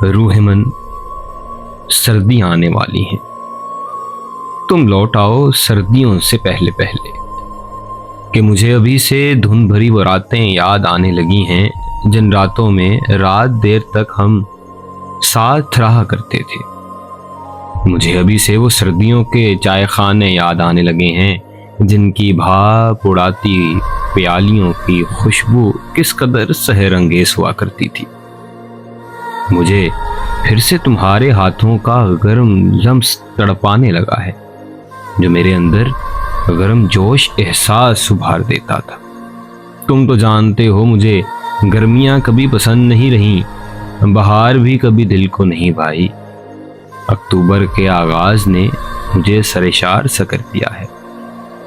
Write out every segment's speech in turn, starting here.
روح من، سردی آنے والی ہیں، تم لوٹ آؤ سردیوں سے پہلے پہلے، کہ مجھے ابھی سے دھن بھری وہ راتیں یاد آنے لگی ہیں جن راتوں میں رات دیر تک ہم ساتھ رہا کرتے تھے۔ مجھے ابھی سے وہ سردیوں کے چائے خانے یاد آنے لگے ہیں جن کی بھاپ اڑاتی پیالیوں کی خوشبو کس قدر سحر انگیز ہوا کرتی تھی۔ مجھے پھر سے تمہارے ہاتھوں کا گرم لمس تڑپانے لگا ہے جو میرے اندر گرم جوش احساس ابھار دیتا تھا۔ تم تو جانتے ہو مجھے گرمیاں کبھی پسند نہیں رہیں، بہار بھی کبھی دل کو نہیں بھائی۔ اکتوبر کے آغاز نے مجھے سرشار سا کر دیا ہے،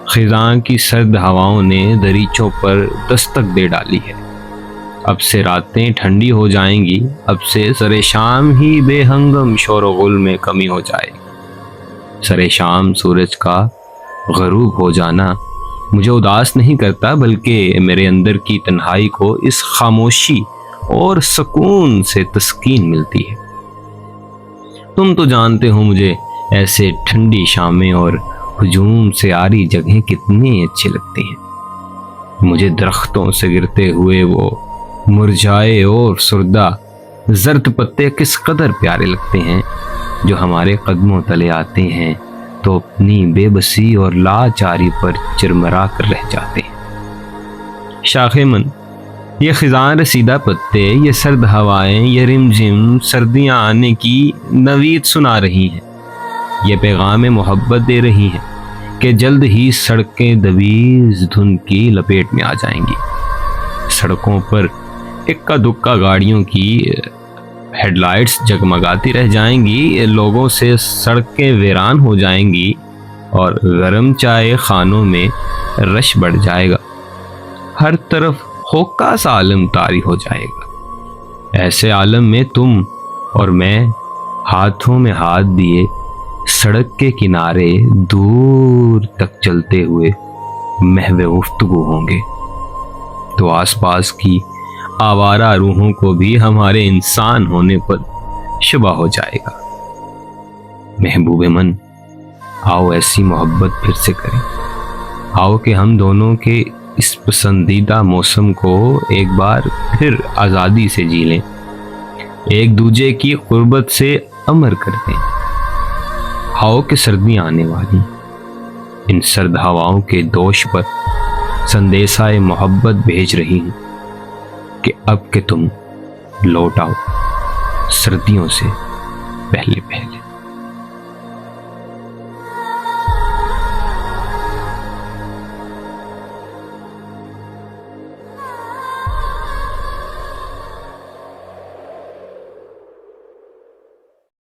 خزاں کی سرد ہواؤں نے دریچوں پر دستک دے ڈالی ہے۔ اب سے راتیں ٹھنڈی ہو جائیں گی، اب سے سر شام ہی بے ہنگم شور و غل میں کمی ہو جائے گی۔ سر شام سورج کا غروب ہو جانا مجھے اداس نہیں کرتا، بلکہ میرے اندر کی تنہائی کو اس خاموشی اور سکون سے تسکین ملتی ہے۔ تم تو جانتے ہو مجھے ایسے ٹھنڈی شامیں اور ہجوم سے آری جگہیں کتنی اچھی لگتی ہیں۔ مجھے درختوں سے گرتے ہوئے وہ مرجھائے اور سردہ زرد پتے کس قدر پیارے لگتے ہیں جو ہمارے قدموں تلے آتے ہیں تو اپنی بے بسی اور لاچاری پر چرمرا کر رہ جاتے ہیں۔ شاخ من، یہ خزاں رسیدہ پتے، یہ سرد ہوائیں، یہ رمجم سردیاں آنے کی نوید سنا رہی ہیں، یہ پیغام محبت دے رہی ہیں کہ جلد ہی سڑکیں دبیز دھند کی لپیٹ میں آ جائیں گی۔ سڑکوں پر اکا دکا گاڑیوں کی ہیڈ لائٹس جگمگاتی رہ جائیں گی، لوگوں سے سڑکیں ویران ہو جائیں گی اور گرم چائے خانوں میں رش بڑھ جائے گا۔ ہر طرف ہوکا سا عالم طاری ہو جائے گا۔ ایسے عالم میں تم اور میں ہاتھوں میں ہاتھ دیے سڑک کے کنارے دور تک چلتے ہوئے محو گفتگو ہوں گے تو آس پاس کی آوارہ روحوں کو بھی ہمارے انسان ہونے پر شبہ ہو جائے گا۔ محبوب من، آؤ ایسی محبت پھر سے کریں، آؤ کہ ہم دونوں کے اس پسندیدہ موسم کو ایک بار پھر آزادی سے جی لیں، ایک دوجے کی قربت سے امر کر دیں۔ آؤ کہ سردیاں آنے والی ان سرد ہواؤں کے دوش پر سندیسہ محبت بھیج رہی ہوں کہ اب کہ تم لوٹ آؤ سردیوں سے پہلے پہلے۔